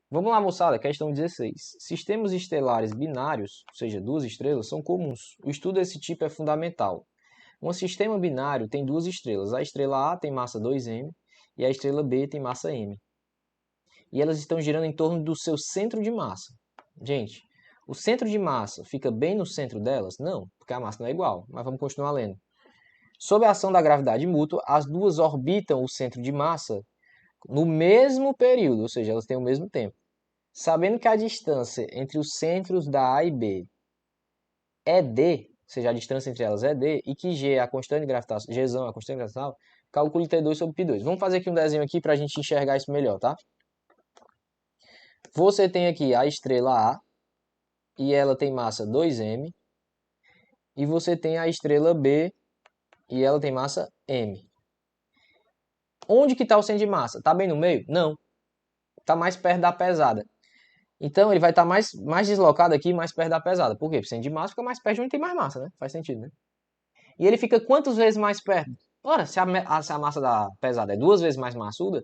Vamos lá, moçada, questão 16. Sistemas estelares binários, ou seja, duas estrelas, são comuns. O estudo desse tipo é fundamental. Um sistema binário tem duas estrelas. A estrela A tem massa 2m e a estrela B tem massa m. E elas estão girando em torno do seu centro de massa. Gente, o centro de massa fica bem no centro delas? Não, porque a massa não é igual, mas vamos continuar lendo. Sob a ação da gravidade mútua, as duas orbitam o centro de massa no mesmo período, ou seja, elas têm o mesmo tempo. Sabendo que a distância entre os centros da A e B é d, ou seja, a distância entre elas é d, e que g é a constante gravitacional, Gzão é a constante gravitacional, calcule T2 sobre π2. Vamos fazer aqui um desenho aqui para a gente enxergar isso melhor, tá? Você tem aqui a estrela A, e ela tem massa 2m, e você tem a estrela B, e ela tem massa m. Onde que está o centro de massa? Está bem no meio? Não. Está mais perto da pesada. Então ele vai estar mais deslocado aqui, mais perto da pesada. Por quê? Porque o centro de massa fica mais perto de onde tem mais massa, né? Faz sentido, né? E ele fica quantas vezes mais perto? Ora, se a massa da pesada é duas vezes mais maçuda,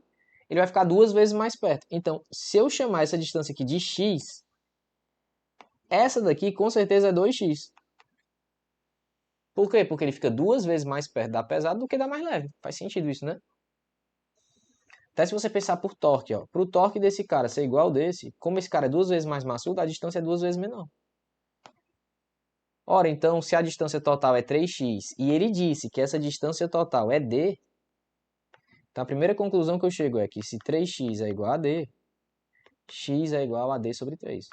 ele vai ficar duas vezes mais perto. Então, se eu chamar essa distância aqui de x, essa daqui com certeza é 2x. Por quê? Porque ele fica duas vezes mais perto da pesada do que da mais leve. Faz sentido isso, né? Até se você pensar por torque, ó. Para o torque desse cara ser igual desse, como esse cara é duas vezes mais maçudo, a distância é duas vezes menor. Ora, então, se a distância total é 3x e ele disse que essa distância total é d, então a primeira conclusão que eu chego é que se 3x é igual a d, x é igual a d sobre 3.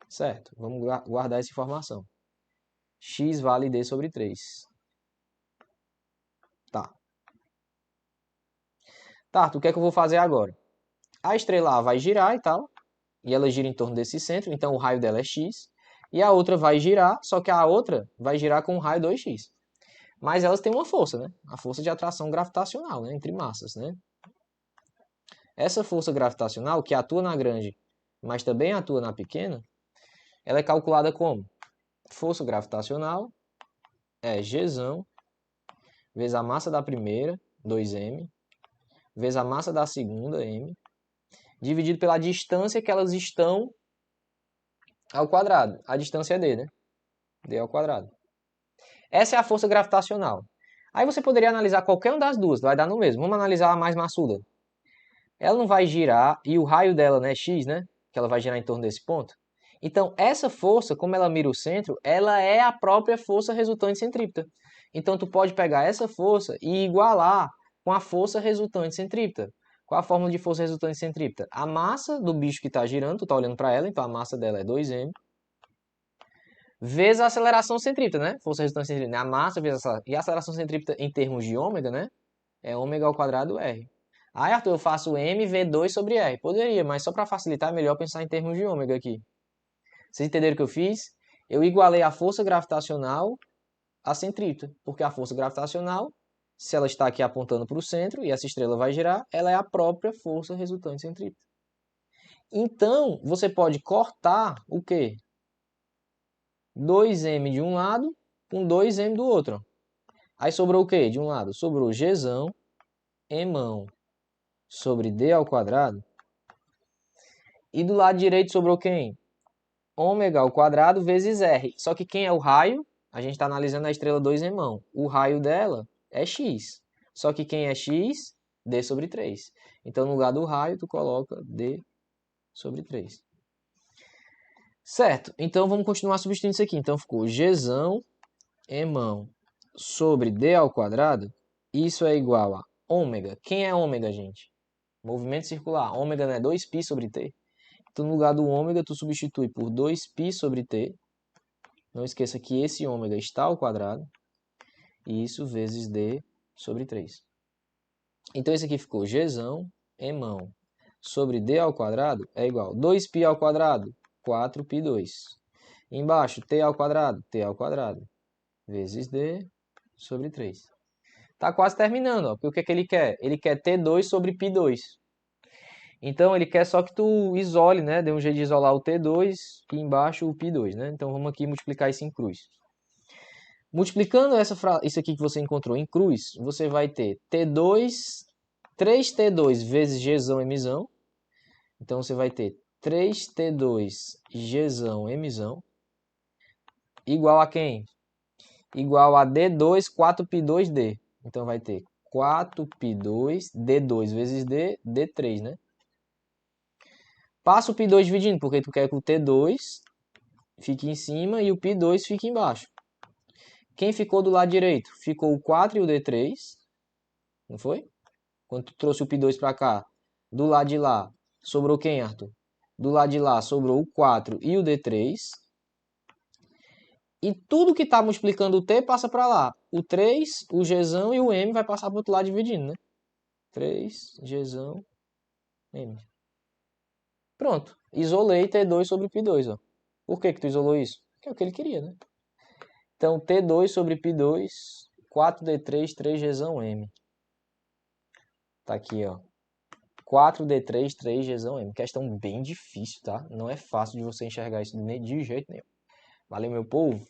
Certo? Vamos guardar essa informação. X vale d sobre 3. Tá. Tá, o que é que eu vou fazer agora? A estrela A vai girar e tal, e ela gira em torno desse centro, então o raio dela é x. E a outra vai girar, só que a outra vai girar com um raio 2x. Mas elas têm uma força, né? A força de atração gravitacional, né? Entre massas, né? Essa força gravitacional, que atua na grande, mas também atua na pequena, ela é calculada como? Força gravitacional é Gzão vezes a massa da primeira, 2m, vezes a massa da segunda, m, dividido pela distância que elas estão ao quadrado. A distância é d, né? D ao quadrado. Essa é a força gravitacional. Aí você poderia analisar qualquer uma das duas, vai dar no mesmo. Vamos analisar a mais maçuda. Ela não vai girar, e o raio dela, né, x, né? Que ela vai girar em torno desse ponto. Então, essa força, como ela mira o centro, ela é a própria força resultante centrípeta. Então, tu pode pegar essa força e igualar com a força resultante centrípeta. Qual a fórmula de força resultante centrípeta? A massa do bicho que está girando, tu está olhando para ela, então a massa dela é 2m, vezes a aceleração centrípeta, né? Força resultante centrípeta, a massa vezes e a aceleração centrípeta em termos de ômega, né? É ômega ao quadrado R. Aí, Arthur, eu faço mv2 sobre R. Poderia, mas só para facilitar é melhor pensar em termos de ômega aqui. Vocês entenderam o que eu fiz? Eu igualei a força gravitacional à centrípeta, porque a força gravitacional, se ela está aqui apontando para o centro e essa estrela vai girar, ela é a própria força resultante centrípeta. Então, você pode cortar o quê? 2m de um lado com 2m do outro. Aí sobrou o quê? De um lado, sobrou Gzão, mão sobre d ao quadrado. E do lado direito sobrou quem? Ômega ao quadrado vezes R. Só que quem é o raio? A gente está analisando a estrela 2 em mão. O raio dela é x. Só que quem é x? D sobre 3. Então, no lugar do raio, tu coloca D sobre 3. Certo. Então, vamos continuar substituindo isso aqui. Então, ficou Gzão mão sobre D ao quadrado. Isso é igual a ômega. Quem é ômega, gente? Movimento circular. Ômega não é 2π sobre T. Então, no lugar do ômega, tu substitui por 2π sobre T. Não esqueça que esse ômega está ao quadrado. E isso vezes D sobre 3. Então, esse aqui ficou Gzão mão sobre D ao quadrado é igual a 2π ao quadrado, 4π2. Embaixo, T ao quadrado, T ao quadrado, vezes D sobre 3. Tá quase terminando, ó, porque o que é que ele quer? Ele quer T2 sobre π2. Então, ele quer só que tu isole, né? Dê um jeito de isolar o T2 e embaixo o π2, né? Então, vamos aqui multiplicar isso em cruz. Multiplicando isso aqui que você encontrou em cruz, você vai ter T2, 3T2 vezes Gzão mzão, Então, você vai ter 3T2Gzão Mzão igual a quem? Igual a D2, 4π2D. Então, vai ter 4π2, D2 vezes D, D3, né? Passa o π2 dividindo, porque tu quer que o T2 fique em cima e o π2 fique embaixo. Quem ficou do lado direito? Ficou o 4 e o D3, não foi? Quando tu trouxe o π2 para cá, do lado de lá, sobrou quem, Arthur? Do lado de lá, sobrou o 4 e o D3. E tudo que está multiplicando o T passa para lá. O 3, o Gzão e o M vai passar para o outro lado dividindo, né? 3, Gzão, M. Pronto. Isolei T2 sobre π2, ó. Por que que tu isolou isso? Porque é o que ele queria, né? Então, T2 sobre π2, 4D3, 3Gzão M. Tá aqui, ó. 4D3, 3Gzão M. Questão bem difícil, tá? Não é fácil de você enxergar isso de jeito nenhum. Valeu, meu povo.